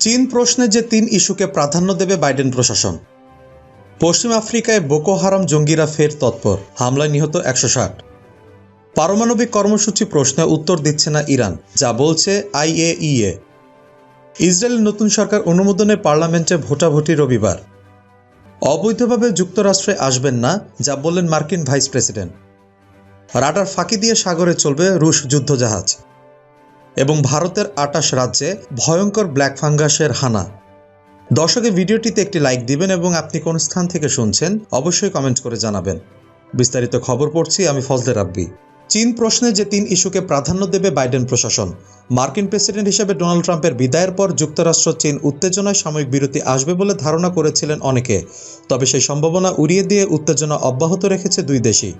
চীন প্রশ্নে যে ৩ ইস্যুকে প্রাধান্য দেবে বাইডেন প্রশাসন। পশ্চিম আফ্রিকায় বোকো হারাম জঙ্গিরা ফের তৎপর, হামলায় নিহত ১৬০। পারমাণবিক কর্মসূচি প্রশ্নে উত্তর দিচ্ছে না ইরান, যা বলছে IAEA। ইসরায়েলের নতুন সরকার অনুমোদনে পার্লামেন্টে ভোটাভুটি রবিবার। অবৈধভাবে যুক্তরাষ্ট্রে আসবেন না, যা বললেন মার্কিন ভাইস প্রেসিডেন্ট। রাডার ফাঁকি দিয়ে সাগরে চলবে রুশ যুদ্ধজাহাজ। এবং ভারতের ২৮ রাজ্যে ভয়ঙ্কর ব্ল্যাক ফাঙ্গাসের হানা। দর্শকের ভিডিওটিতে একটি লাইক দিবেন এবং আপনি কোন স্থান থেকে শুনছেন অবশ্যই কমেন্ট করে জানাবেন। বিস্তারিত খবর পড়ছি আমি ফজলে রাব্বি। চীন প্রশ্নে যে ৩ ইস্যুকে প্রাধান্য দেবে বাইডেন প্রশাসন। মার্কিন প্রেসিডেন্ট হিসেবে ডোনাল্ড ট্রাম্পের বিদায়ের পর যুক্তরাষ্ট্র চীন উত্তেজনায় সাময়িক বিরতি আসবে বলে ধারণা করেছিলেন অনেকে। তবে সেই সম্ভাবনা উড়িয়ে দিয়ে উত্তেজনা অব্যাহত রেখেছে দুই দেশই।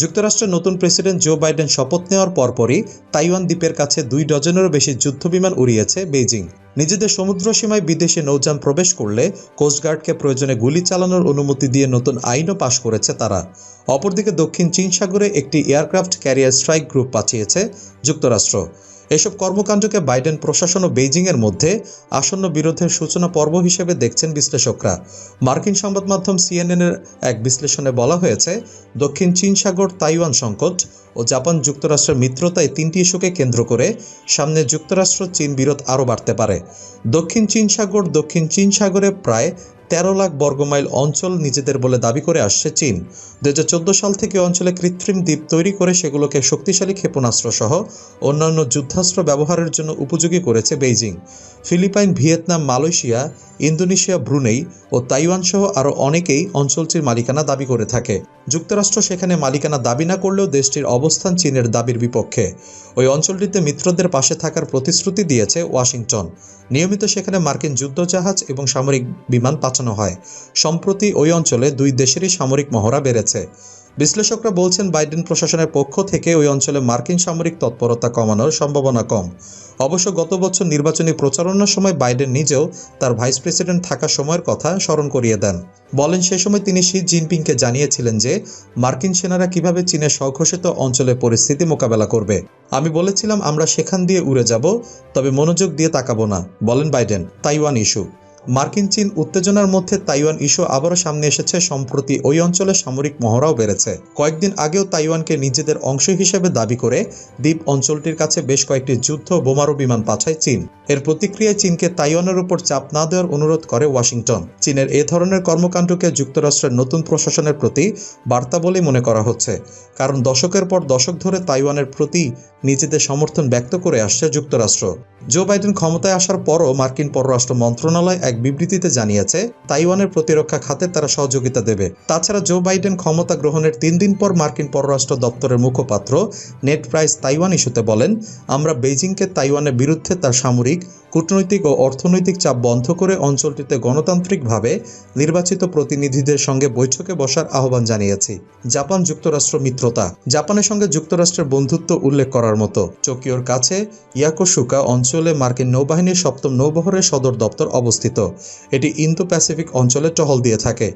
যুক্তরাষ্ট্রের নতুন প্রেসিডেন্ট জো বাইডেন শপথ নেওয়ার পরপরই তাইওয়ান দ্বীপের কাছে ২ ডজনেরও বেশি যুদ্ধবিমান উড়িয়েছে বেইজিং। নিজেদের সমুদ্র সীমায় বিদেশি নৌযান প্রবেশ করলে কোস্টগার্ডকে প্রয়োজনে গুলি চালানোর অনুমতি দিয়ে নতুন আইনও পাশ করেছে তারা। অপরদিকে দক্ষিণ চীন সাগরে একটি এয়ারক্রাফট ক্যারিয়ার স্ট্রাইক গ্রুপ পাঠিয়েছে যুক্তরাষ্ট্র। এসব কর্মকাণ্ডকে বাইডেন প্রশাসন ও বেইজিংয়ের মধ্যে আসন্ন বিরোধের সূচনা পর্ব হিসেবে দেখছেন বিশ্লেষকরা। মার্কিন সংবাদ মাধ্যম সিএনএনের এক বিশ্লেষণে বলা হয়েছে, দক্ষিণ চীন সাগর, তাইওয়ান সংকট ও জাপান যুক্তরাষ্ট্রের মিত্রতায় ৩টি ইস্যুকে কেন্দ্র করে সামনে যুক্তরাষ্ট্র চীন বিরোধ আরও বাড়তে পারে। দক্ষিণ চীন সাগরে প্রায় ১৩ লাখ বর্গমাইল অঞ্চল নিজেদের বলে দাবি করে আসছে চীন। ২০১৪ সাল থেকে অঞ্চলে কৃত্রিম দ্বীপ তৈরি করে সেগুলোকে শক্তিশালী ক্ষেপণাস্ত্র সহ অন্যান্য যুদ্ধাস্ত্র ব্যবহারের জন্য উপযোগী করেছে Beijing. Philippines, Vietnam, Malaysia, Indonesia, Brunei ও তাইওয়ান সহ আরও অনেকেই অঞ্চলটির মালিকানা দাবি করে থাকে। যুক্তরাষ্ট্র সেখানে মালিকানা দাবি না করলেও দেশটির অবস্থান চীনের দাবির বিপক্ষে। ওই অঞ্চলটিতে মিত্রদের পাশে থাকার প্রতিশ্রুতি দিয়েছে ওয়াশিংটন। নিয়মিত সেখানে মার্কিন যুদ্ধজাহাজ এবং সামরিক বিমান পাঠানো হয়। সম্প্রতি ওই অঞ্চলে দুই দেশেরই সামরিক মহড়া বেড়েছে। বিশ্লেষকরা বলছেন, বাইডেন প্রশাসনের পক্ষ থেকে ওই অঞ্চলে মার্কিন সামরিক তৎপরতা কমানোর সম্ভাবনা কম। অবশ্য গত বছর নির্বাচনী প্রচারণার সময় বাইডেন নিজেও তার ভাইস প্রেসিডেন্ট থাকার সময়ের কথা স্মরণ করিয়ে দেন। বলেন, সে সময় তিনি শি জিনপিংকে জানিয়েছিলেন যে মার্কিন সেনারা কিভাবে চীনের স্বঘোষিত অঞ্চলে পরিস্থিতি মোকাবেলা করবে। আমি বলেছিলাম, আমরা সেখান দিয়ে উড়ে যাব, তবে মনোযোগ দিয়ে তাকাবো না, বলেন বাইডেন। Taiwan issue. মার্কিন চীন উত্তেজনার মধ্যে তাইওয়ান ইস্যু আবারও সামনে এসেছে। সম্প্রতি ওই অঞ্চলে সামরিক মহড়াও বেড়েছে। কয়েকদিন আগেও তাইওয়ানকে নিজেদের অংশ হিসেবে দাবি করে দ্বীপ অঞ্চলটির কাছে বেশ কয়েকটি যুদ্ধ বোমারু বিমান পাঠায় চীন। এর প্রতিক্রিয়ায় চীনকে তাইওয়ানের উপর চাপ না দেওয়ার অনুরোধ করে ওয়াশিংটন। চীনের এ ধরনের কর্মকাণ্ডকে যুক্তরাষ্ট্রের নতুন প্রশাসনের প্রতি বার্তা বলেই মনে করা হচ্ছে, কারণ দশকের পর দশক ধরে তাইওয়ানের প্রতি নিজেদের সমর্থন ব্যক্ত করে আসছে যুক্তরাষ্ট্র। জো বাইডেন ক্ষমতায় আসার পরও মার্কিন পররাষ্ট্র মন্ত্রণালয় এক বিবৃতিতে জানিয়েছে, তাইওয়ানের প্রতিরক্ষা খাতে তারা সহযোগিতা দেবে। তাছাড়া জো বাইডেন ক্ষমতা গ্রহণের ৩ দিন পর মার্কিন পররাষ্ট্র দপ্তরের মুখপাত্র নেড প্রাইস তাইওয়ান ইস্যুতে বলেন, আমরা বেইজিংকে তাইওয়ানের বিরুদ্ধে তার সামরিক, কূটনৈতিক ও অর্থনৈতিক চাপ বন্ধ করে অঞ্চলটিতে গণতান্ত্রিকভাবে নির্বাচিত প্রতিনিধিদের সঙ্গে বৈঠকে বসার আহ্বান জানিয়েছি। জাপান যুক্তরাষ্ট্র মিত্রতা। জাপানের সঙ্গে যুক্তরাষ্ট্রের বন্ধুত্ব উল্লেখ করার মতো। টোকিওর কাছে ইয়াকোসুকা অঞ্চলে মার্কিন নৌবাহিনীর ৭ম নৌবহরের সদর দপ্তর অবস্থিত। এটি ইন্দো প্যাসিফিক অঞ্চলে টহল দিয়ে থাকে।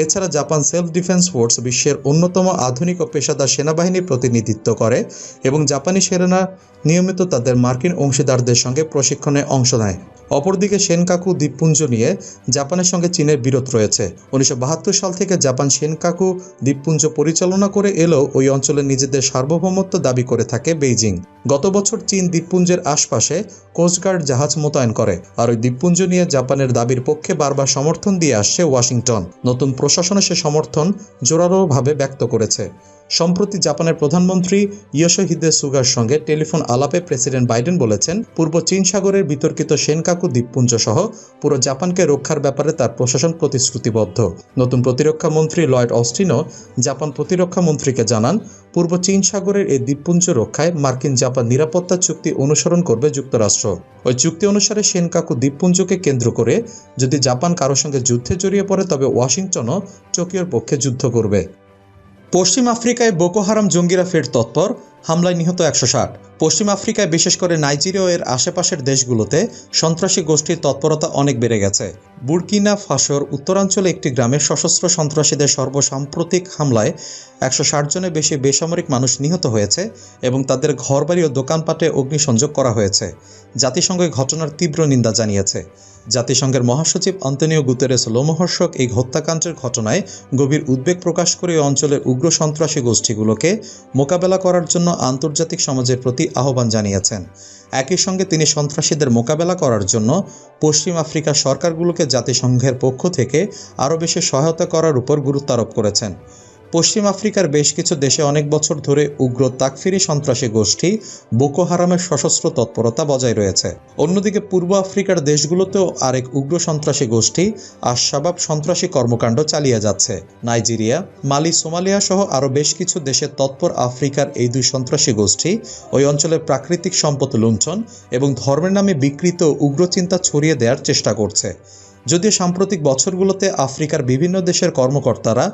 এছাড়া জাপান সেলফ ডিফেন্স ফোর্স বিশ্বের অন্যতম আধুনিক ও পেশাদার সেনাবাহিনীর প্রতিনিধিত্ব করে এবং জাপানি সেনারা নিয়মিত তাদের মার্কিন অংশীদারদের সঙ্গে প্রশিক্ষণে অংশ নেয়। অপরদিকে সেনকাকু দ্বীপপুঞ্জ নিয়ে জাপানের সঙ্গে চীনের বিরোধ রয়েছে। ১৯৭২ সাল থেকে জাপান সেনকাকু দ্বীপপুঞ্জ পরিচালনা করে এলেও ওই অঞ্চলে নিজেদের সার্বভৌমত্ব দাবি করে থাকে বেইজিং। গত বছর চীন দ্বীপপুঞ্জের আশপাশে কোস্টগার্ড জাহাজ মোতায়েন করে, আর ওই দ্বীপপুঞ্জ নিয়ে জাপানের দাবির পক্ষে বারবার সমর্থন দিয়ে আসছে ওয়াশিংটন। নতুন প্রশাসনে সে সমর্থন জোরালোভাবে ব্যক্ত করেছে। সম্প্রতি জাপানের প্রধানমন্ত্রী ইয়োশিহিদে সুগার সঙ্গে টেলিফোন আলাপে প্রেসিডেন্ট বাইডেন বলেছেন, পূর্ব চীন সাগরের বিতর্কিত সেনকাকু দ্বীপপুঞ্জ সহ পুরো জাপানকে রক্ষার ব্যাপারে তার প্রশাসন প্রতিশ্রুতিবদ্ধ। নতুন প্রতিরক্ষা মন্ত্রী লয়েড অস্টিনও জাপান প্রতিরক্ষা মন্ত্রীকে জানান, পূর্ব চীন সাগরের এই দ্বীপপুঞ্জ রক্ষায় মার্কিন জাপান নিরাপত্তা চুক্তি অনুসরণ করবে যুক্তরাষ্ট্র। ওই চুক্তি অনুসারে সেনকাকু দ্বীপপুঞ্জকে কেন্দ্র করে যদি জাপান কারোর সঙ্গে যুদ্ধে জড়িয়ে পড়ে, তবে ওয়াশিংটনও টোকিওর পক্ষে যুদ্ধ করবে। পশ্চিম আফ্রিকায় বোকো হারাম জঙ্গিরা ফের তৎপর, হামলায় নিহত ১৬০। পশ্চিম আফ্রিকায় বিশেষ করে নাইজেরিয়া ও এর আশেপাশের দেশগুলোতে সন্ত্রাসী গোষ্ঠীর তৎপরতা অনেক বেড়ে গেছে। বুর্কিনা ফাসোর উত্তরাঞ্চলে একটি গ্রামের সশস্ত্র সন্ত্রাসীদের সর্বসাম্প্রতিক হামলায় ১৬০ জনের বেশি বেসামরিক মানুষ নিহত হয়েছে এবং তাদের ঘরবাড়ি ও দোকানপাটে অগ্নিসংযোগ করা হয়েছে। জাতিসংঘ ঘটনার তীব্র নিন্দা জানিয়েছে। জাতিসংঘের মহাসচিব আন্তোনিও গুতেরেস লোমহর্ষক এই হত্যাকাণ্ডের ঘটনায় গভীর উদ্বেগ প্রকাশ করে এই অঞ্চলের উগ্র সন্ত্রাসী গোষ্ঠীগুলোকে মোকাবেলা করার জন্য আন্তর্জাতিক সমাজের প্রতি আহ্বান জানিয়েছেন। একই সঙ্গে তিনি সন্ত্রাসীদের মোকাবেলা করার জন্য পশ্চিম আফ্রিকার সরকারগুলোকে জাতিসংঘের পক্ষ থেকে আরও বেশি সহায়তা করার উপর গুরুত্ব আরোপ করেছেন। পশ্চিম আফ্রিকার বেশ কিছু দেশে অনেক বছর ধরে উগ্র তাকফিরি সন্ত্রাসী গোষ্ঠী বোকো হারামের সশস্ত্র তৎপরতা বজায় রয়েছে। অন্যদিকে পূর্ব আফ্রিকার দেশগুলোতেও আরেক উগ্র সন্ত্রাসী গোষ্ঠী আশ-শাবাব সন্ত্রাসী কর্মকাণ্ড চালিয়ে যাচ্ছে। নাইজেরিয়া, মালি, সোমালিয়া সহ আরও বেশ কিছু দেশে তৎপর আফ্রিকার এই দুই সন্ত্রাসী গোষ্ঠী ওই অঞ্চলের প্রাকৃতিক সম্পদ লুণ্ঠন এবং ধর্মের নামে বিকৃত উগ্র চিন্তা ছড়িয়ে দেওয়ার চেষ্টা করছে। যদিও সাম্প্রতিক বছরগুলোতে আফ্রিকার বিভিন্ন দেশের কর্মকর্তারা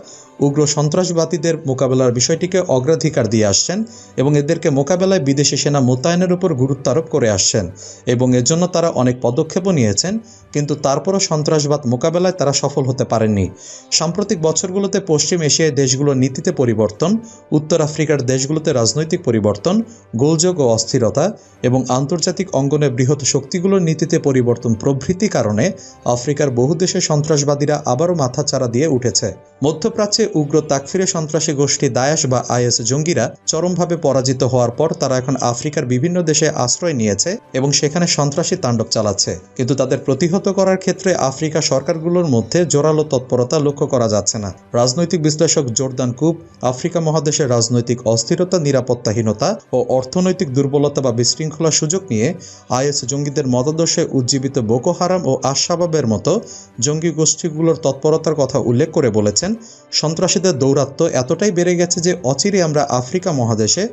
উগ্র সন্ত্রাসবাদীদের মোকাবেলার বিষয়টিকে অগ্রাধিকার দিয়ে আসছেন এবং এদেরকে মোকাবেলায় বিদেশি সেনা মোতায়েনের উপর গুরুত্ব আরোপ করে আসছেন এবং এজন্য তারা অনেক পদক্ষেপও নিয়েছেন, কিন্তু তারপরও সন্ত্রাসবাদ মোকাবেলায় তারা সফল হতে পারেননি। সাম্প্রতিক বছরগুলোতে পশ্চিম এশিয়ায় দেশগুলোর নীতিতে পরিবর্তন, উত্তর আফ্রিকার দেশগুলোতে রাজনৈতিক পরিবর্তন, গোলযোগ ও অস্থিরতা এবং আন্তর্জাতিক অঙ্গনে বৃহৎ শক্তিগুলোর নীতিতে পরিবর্তন প্রভৃতি কারণে আফ্রিকার বহু দেশে সন্ত্রাসবাদীরা আবারও মাথাচাড়া দিয়ে উঠেছে। মধ্যপ্রাচ্যে উগ্র তাকফিরে সন্ত্রাসী গোষ্ঠী দায়েশ বা আইএস জঙ্গিরা চরমভাবে পরাজিত হওয়ার পর তারা এখন আফ্রিকার বিভিন্ন দেশে আশ্রয় নিয়েছে এবং সেখানে সন্ত্রাসী তাণ্ডব চালাচ্ছে, কিন্তু তাদের প্রতিহত করার ক্ষেত্রে আফ্রিকা সরকারগুলোর মধ্যে জোরালো তৎপরতা লক্ষ্য করা যাচ্ছে না। রাজনৈতিক বিশ্লেষক জোর্দান কুপ আফ্রিকা মহাদেশের রাজনৈতিক অস্থিরতা, নিরাপত্তাহীনতা ও অর্থনৈতিক দুর্বলতা বা বিশৃঙ্খলার সুযোগ নিয়ে আইএস জঙ্গিদের মতাদর্শে উজ্জীবিত বোকো হারাম ও আশ-শাবাবের মতো জঙ্গি গোষ্ঠীগুলোর তৎপরতার কথা উল্লেখ করে বলেছেন, সন্ত্রাসীদের দৌরাত্ম্য এতটাই বেড়ে গেছে যে অচিরে আমরা আফ্রিকা মহাদেশে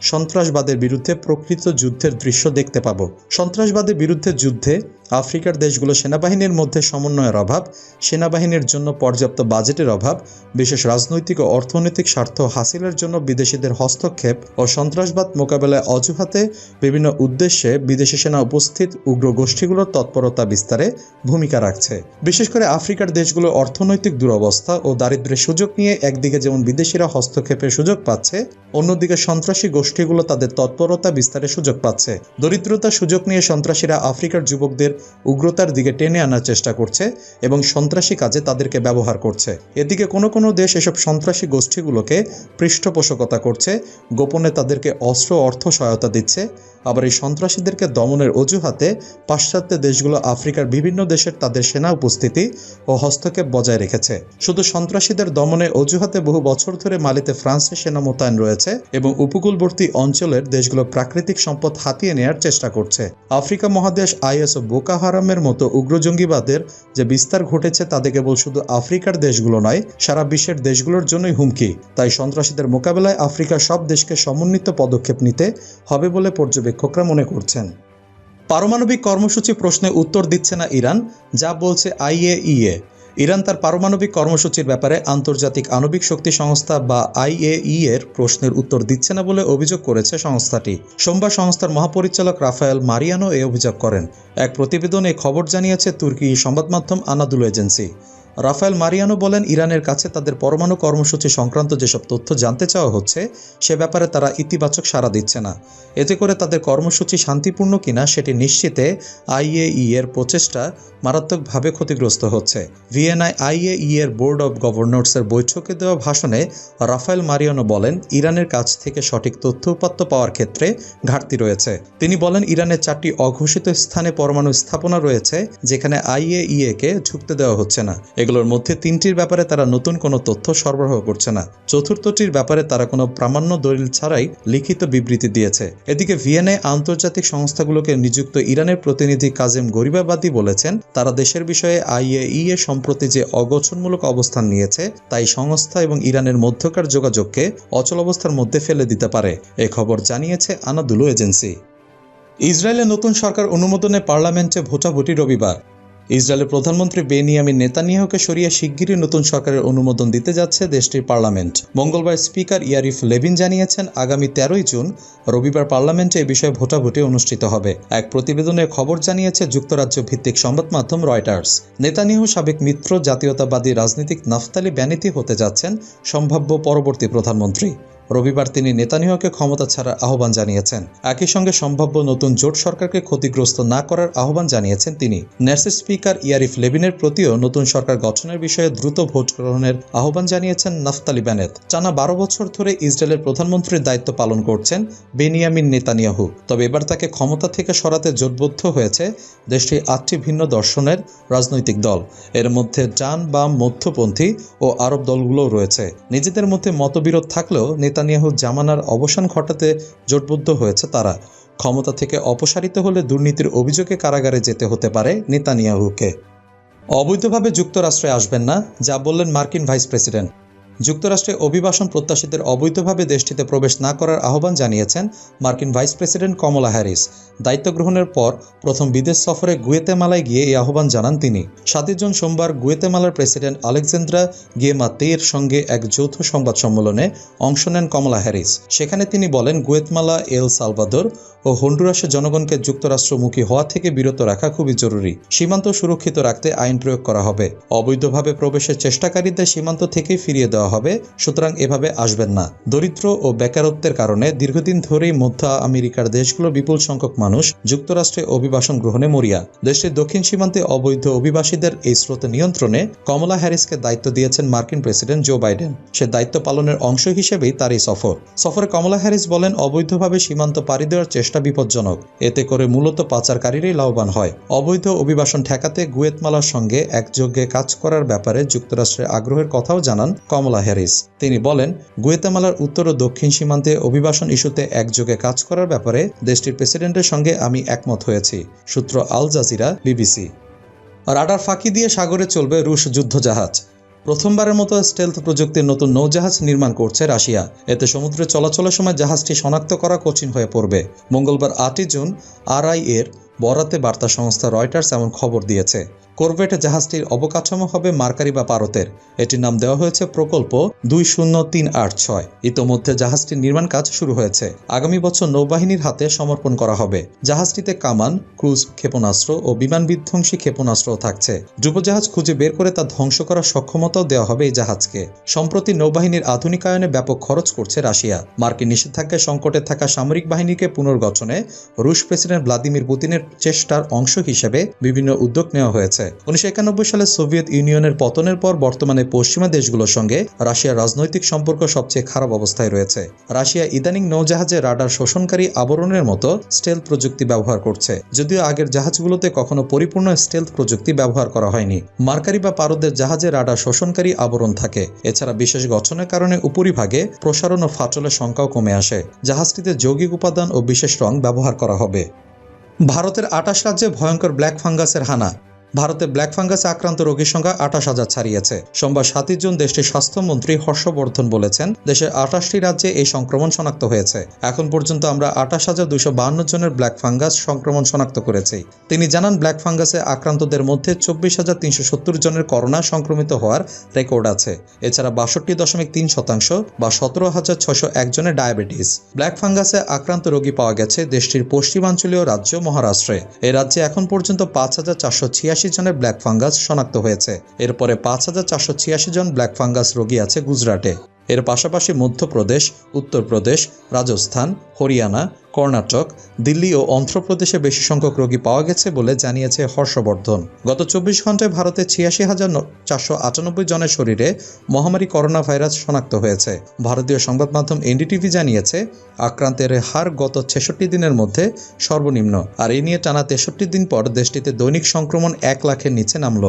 সন্ত্রাসবাদের বিরুদ্ধে প্রকৃত যুদ্ধের দৃশ্য দেখতে পাব। সন্ত্রাসবাদের বিরুদ্ধে যুদ্ধে আফ্রিকার দেশগুলো সেনাবাহিনীর মধ্যে সমন্বয়ের অভাব, সেনাবাহিনীর জন্য পর্যাপ্ত বাজেটের অভাব, বিশেষ রাজনৈতিক ও অর্থনৈতিক স্বার্থ হাসিলের জন্য বিদেশিদের হস্তক্ষেপ ও সন্ত্রাসবাদ মোকাবেলায় অজুহাতে বিভিন্ন উদ্দেশ্যে বিদেশি সেনা উপস্থিত উগ্র গোষ্ঠীগুলোর তৎপরতা বিস্তারে ভূমিকা রাখছে। বিশেষ করে আফ্রিকার দেশগুলোর অর্থনৈতিক দুরবস্থা ও দারিদ্র্যের সুযোগ নিয়ে একদিকে যেমন বিদেশিরা হস্তক্ষেপের সুযোগ পাচ্ছে, অন্যদিকে সন্ত্রাসী গোষ্ঠীগুলো তাদের তৎপরতা বিস্তারের সুযোগ পাচ্ছে। দরিদ্রতার সুযোগ নিয়ে সন্ত্রাসীরা আফ্রিকার যুবকদের উগ্রতার দিকে টেনে আনার চেষ্টা করছে এবং সন্ত্রাসী কাজে তাদেরকে ব্যবহার করছে। এদিকে কোনো কোনো দেশ এসব সন্ত্রাসী গোষ্ঠীগুলোকে পৃষ্ঠপোষকতা করছে, গোপনে তাদেরকে অস্ত্র অর্থ সহায়তা দিচ্ছে। আবার এই সন্ত্রাসীদেরকে দমনের অজুহাতে পাশ্চাত্য দেশগুলো আফ্রিকার বিভিন্ন দেশের তাদের সেনা উপস্থিতি ও হস্তক্ষেপ বজায় রেখেছে। শুধু সন্ত্রাসীদের দমনের অজুহাতে বহু বছর ধরে মালিতে ফ্রান্সের সেনা মোতায়েন রয়েছে এবং উপকূলবর্তী অঞ্চলের দেশগুলো প্রাকৃতিক সম্পদ হাতিয়ে নেওয়ার চেষ্টা করছে। আফ্রিকা মহাদেশ আইএস ও বোকো হারামের মতো উগ্র জঙ্গিবাদের যে বিস্তার ঘটেছে তাতে কেবল শুধু আফ্রিকার দেশগুলো নয়, সারা বিশ্বের দেশগুলোর জন্যই হুমকি। তাই সন্ত্রাসীদের মোকাবেলায় আফ্রিকার সব দেশকে সমন্বিত পদক্ষেপ নিতে হবে বলে পর্যবেক্ষকরা মনে করছেন। পারমাণবিক কর্মসূচি প্রশ্নে উত্তর দিচ্ছে না ইরান, যা বলছে আইএইএ। ইরান তার পারমাণবিক কর্মসূচির ব্যাপারে আন্তর্জাতিক আণবিক শক্তি সংস্থা বা আইএইএ এর প্রশ্নের উত্তর দিচ্ছে না বলে অভিযোগ করেছে সংস্থাটি। সোমবার সংস্থার মহাপরিচালক রাফায়েল মারিয়ানো এই অভিযোগ করেন। এক প্রতিবেদনে খবর জানিয়েছে তুর্কি সংবাদ মাধ্যম আনাদুলু এজেন্সি। রাফায়েল মারিয়ানো বলেন, ইরানের কাছে তাদের পরমাণু কর্মসূচি সংক্রান্ত যেসব তথ্য জানতে চাওয়া হচ্ছে সে ব্যাপারে তারা ইতিবাচক সাড়া দিচ্ছে না। এতে করে তাদের কর্মসূচি শান্তিপূর্ণ কিনা সেটি নিশ্চিতে আইএইএ এর প্রচেষ্টা মারাত্মকভাবে ক্ষতিগ্রস্ত হচ্ছে। ভিয়েনায় আইএইএ এর বোর্ড অব গভর্নর্সের বৈঠকে দেওয়া ভাষণে রাফায়েল মারিয়ানো বলেন, ইরানের কাছ থেকে সঠিক তথ্য উপাত্ত পাওয়ার ক্ষেত্রে ঘাটতি রয়েছে। তিনি বলেন, ইরানের 4টি অঘোষিত স্থানে পরমাণু স্থাপনা রয়েছে যেখানে আইএইএ কে ঢুকতে দেওয়া হচ্ছে না। এগুলোর মধ্যে 3টির ব্যাপারে তারা নতুন কোনো তথ্য সরবরাহ করছে না। চতুর্থটির ব্যাপারে তারা কোনো প্রামাণ্য দলিল ছাড়াই লিখিত বিবৃতি দিয়েছে। এদিকে ভিয়েনায় আন্তর্জাতিক সংস্থাগুলোকে নিযুক্ত ইরানের প্রতিনিধি কাজেম গরিবাবাদী বলেছেন, তারা দেশের বিষয়ে আইএইএ সম্প্রতি যে অগঠনমূলক অবস্থান নিয়েছে তাই সংস্থা এবং ইরানের মধ্যকার যোগাযোগকে অচল অবস্থার মধ্যে ফেলে দিতে পারে। এ খবর জানিয়েছে আনাদুলু এজেন্সি। ইসরায়েলের নতুন সরকার অনুমোদনে পার্লামেন্টে ভোটাভুটি রবিবার। ইসরায়েলের প্রধানমন্ত্রী বেনিয়ামিন নেতানিয়াহুকে সরিয়ে শিগগিরই নতুন সরকারের অনুমোদন দিতে যাচ্ছে দেশটির পার্লামেন্ট। মঙ্গলবার স্পিকার ইয়ারিফ লেভিন জানিয়েছেন, আগামী 13ই জুন রবিবার পার্লামেন্টে এই বিষয়ে ভোটাভুটি অনুষ্ঠিত হবে। এক প্রতিবেদনে খবর জানিয়েছে যুক্তরাজ্য ভিত্তিক সংবাদ মাধ্যম রয়টার্স। নেতানিয়াহু সাবেক মিত্র জাতীয়তাবাদী রাজনীতিক নাফতালি বেনেতি হতে যাচ্ছেন সম্ভাব্য পরবর্তী প্রধানমন্ত্রী। রবিবার তিনি নেতানিয়াহুকে ক্ষমতা ছাড়ার আহ্বান জানিয়েছেন। একই সঙ্গে সম্ভাব্য নতুন জোট সরকারকে ক্ষতিগ্রস্ত না করার আহ্বান জানিয়েছেন তিনি। নেসেট স্পিকার ইয়ারিফ লেভিনের প্রতিও নতুন সরকার গঠনের বিষয়ে দ্রুত ভোট গ্রহণের আহ্বান জানিয়েছেন নাফতালি বেনেত। টানা 12 বছর ধরে ইসরায়েলের প্রধানমন্ত্রীর দায়িত্ব পালন করছেন বেনিয়ামিন নেতানিয়াহু। তবে এবার তাকে ক্ষমতা থেকে সরাতে জোটবদ্ধ হয়েছে দেশটির 8টি ভিন্ন দর্শনের রাজনৈতিক দল। এর মধ্যে ডান, বাম, মধ্যপন্থী ও আরব দলগুলোও রয়েছে। নিজেদের মধ্যে মতবিরোধ থাকলেও নেতানিয়াহু জামানার অবসান ঘটাতে জোটবদ্ধ হয়েছে তারা। ক্ষমতা থেকে অপসারিত হলে দুর্নীতির অভিযোগে কারাগারে যেতে হতে পারে নেতানিয়াহুকে। অবৈধভাবে যুক্তরাষ্ট্রে আসবেন না, যা বললেন মার্কিন ভাইস প্রেসিডেন্ট। যুক্তরাষ্ট্রে অভিবাসন প্রত্যাশীদের অবৈধভাবে দেশটিতে প্রবেশ না করার আহ্বান জানিয়েছেন মার্কিন ভাইস প্রেসিডেন্ট কমলা হ্যারিস। দায়িত্ব গ্রহণের পর প্রথম বিদেশ সফরে গুয়েতেমালায় গিয়ে এই আহ্বান জানান তিনি। 7 জুন সোমবার গুয়েতেমালার প্রেসিডেন্ট আলেকজান্দ্রা গিয়েমাতেইয়ের সঙ্গে এক যৌথ সংবাদ সম্মেলনে অংশ নেন কমলা হ্যারিস। সেখানে তিনি বলেন, গুয়েতমালা, এল সালভাদোর ও হন্ডুরাসের জনগণকে যুক্তরাষ্ট্রমুখী হওয়া থেকে বিরত রাখা খুবই জরুরি। সীমান্ত সুরক্ষিত রাখতে আইন প্রয়োগ করা হবে। অবৈধভাবে প্রবেশের চেষ্টাকারীদের সীমান্ত থেকেই ফিরিয়ে দেওয়া হবে, সুতরাং এভাবে আসবেন না। দরিদ্র ও বেকারত্বের কারণে দীর্ঘদিন ধরেই মধ্য আমেরিকার দেশগুলোর বিপুল সংখ্যক মানুষ যুক্তরাষ্ট্রে অভিবাসন গ্রহণে মরিয়া। দেশটির দক্ষিণ সীমান্তে অবৈধ অভিবাসীদের এই স্রোত নিয়ন্ত্রণে কমলা হ্যারিসকে দায়িত্ব দিয়েছেন মার্কিন প্রেসিডেন্ট জো বাইডেন। সে দায়িত্ব পালনের অংশ হিসেবেই তার এই সফরে কমলা হ্যারিস বলেন, অবৈধভাবে সীমান্ত পাড়ি দেওয়ার চেষ্টা বিপজ্জনক। এতে করে মূলত পাচারকারীরাই লাভবান হয়। অবৈধ অভিবাসন ঠেকাতে গুয়েতমালার সঙ্গে একযোগে কাজ করার ব্যাপারে যুক্তরাষ্ট্রের আগ্রহের কথাও জানান কমলা হ্যারিস। তিনি বলেন, গুয়েতেমালার উত্তর ও দক্ষিণ সীমান্তে অভিবাসন ইস্যুতে একযোগে কাজ করার ব্যাপারে দেশটির প্রেসিডেন্টের সঙ্গে আমি একমত হয়েছি। সূত্র আল জাজিরা, বিবিসি। রাডার ফাঁকি দিয়ে সাগরে চলবে রুশ যুদ্ধজাহাজ। প্রথমবারের মতো স্টেলথ প্রযুক্তির নতুন নৌজাহাজ নির্মাণ করছে রাশিয়া। এতে সমুদ্রে চলাচলের সময় জাহাজটি শনাক্ত করা কঠিন হয়ে পড়বে। মঙ্গলবার 8 জুন RI এর বরাতে বার্তা সংস্থা রয়টার্স এমন খবর দিয়েছে। করভেট জাহাজটির অবকাঠামো হবে মার্কারি বা পারতের। এটির নাম দেওয়া হয়েছে প্রকল্প 20386। ইতোমধ্যে জাহাজটির নির্মাণ কাজ শুরু হয়েছে। আগামী বছর নৌবাহিনীর হাতে সমর্পণ করা হবে। জাহাজটিতে কামান, ক্রুজ ক্ষেপণাস্ত্র ও বিমান বিধ্বংসী ক্ষেপণাস্ত্রও থাকছে। ডুবোজাহাজ খুঁজে বের করে তা ধ্বংস করার সক্ষমতাও দেওয়া হবে এই জাহাজকে। সম্প্রতি নৌবাহিনীর আধুনিকায়নে ব্যাপক খরচ করছে রাশিয়া। মার্কিন নিষেধাজ্ঞায় সংকটে থাকা সামরিক বাহিনীকে পুনর্গঠনে রুশ প্রেসিডেন্ট ভ্লাদিমির পুতিনের চেষ্টার অংশ হিসেবে বিভিন্ন উদ্যোগ নেওয়া হয়েছে। 1991 সালে সোভিয়েত ইউনিয়নের পতনের পর বর্তমানে পশ্চিমা দেশগুলোর সঙ্গে রাশিয়ার রাজনৈতিক সম্পর্ক সবচেয়ে খারাপ অবস্থায় রয়েছে। রাশিয়া ইদানিং নৌজাহাজে রাডার শোষণকারী আবরণের মতো স্টেলথ প্রযুক্তি ব্যবহার করছে, যদিও আগের জাহাজগুলোতে কখনো পরিপূর্ণ স্টেলথ প্রযুক্তি ব্যবহার করা হয়নি। মার্কারি বা পারদের জাহাজে রাডার শোষণকারী আবরণ থাকে। এছাড়া বিশেষ গঠনের কারণে উপরিভাগে প্রসারণ ও ফাটলের সংখ্যাও কমে আসে। জাহাজটিতে যৌগিক উপাদান ও বিশেষ রং ব্যবহার করা হবে। ভারতের 28 রাজ্যে ভয়ঙ্কর ব্ল্যাক ফাঙ্গাসের হানা। ভারতে ব্ল্যাক ফাঙ্গাসে আক্রান্ত রোগীর সংখ্যা 28,000 ছাড়িয়েছে। সোমবার 7 জুন দেশটির স্বাস্থ্যমন্ত্রী হর্ষবর্ধন বলেছেন, দেশের 28টি রাজ্যে এই সংক্রমণ শনাক্ত হয়েছে। এখন পর্যন্ত আমরা 28,252 জনের ব্ল্যাক ফাঙ্গাস সংক্রমণ শনাক্ত করেছি। তিনি জানান, ব্ল্যাক ফাঙ্গাসে আক্রান্তদের মধ্যে 24,370 জনের করোনা সংক্রমিত হওয়ার রেকর্ড আছে। এছাড়া 62.3% বা 17,601 জনের ডায়াবেটিস। ব্ল্যাক ফাঙ্গাসে আক্রান্ত রোগী পাওয়া গেছে দেশটির পশ্চিমাঞ্চলীয় রাজ্য মহারাষ্ট্রে। এই রাজ্যে এখন পর্যন্ত 5,486 জনের ব্ল্যাক ফাঙ্গাস শনাক্ত হয়েছে। এরপরে 5,486 জন ব্ল্যাক ফাঙ্গাস রোগী আছে গুজরাটে। এর পাশাপাশি মধ্যপ্রদেশ, উত্তরপ্রদেশ, রাজস্থান, হরিয়ানা, কর্ণাটক, দিল্লি ও অন্ধ্রপ্রদেশে বেশি সংখ্যক রোগী পাওয়া গেছে বলে জানিয়েছে হর্ষবর্ধন। গত 24 ঘন্টায় ভারতে 86,498 জনের শরীরে মহামারী করোনা ভাইরাস শনাক্ত হয়েছে। ভারতীয় সংবাদ মাধ্যম NDTV জানিয়েছে, আক্রান্তের হার গত 66 দিনের মধ্যে সর্বনিম্ন। আর এই নিয়ে টানা 63 দিন পর দেশটিতে দৈনিক সংক্রমণ 1 লাখের নিচে নামল।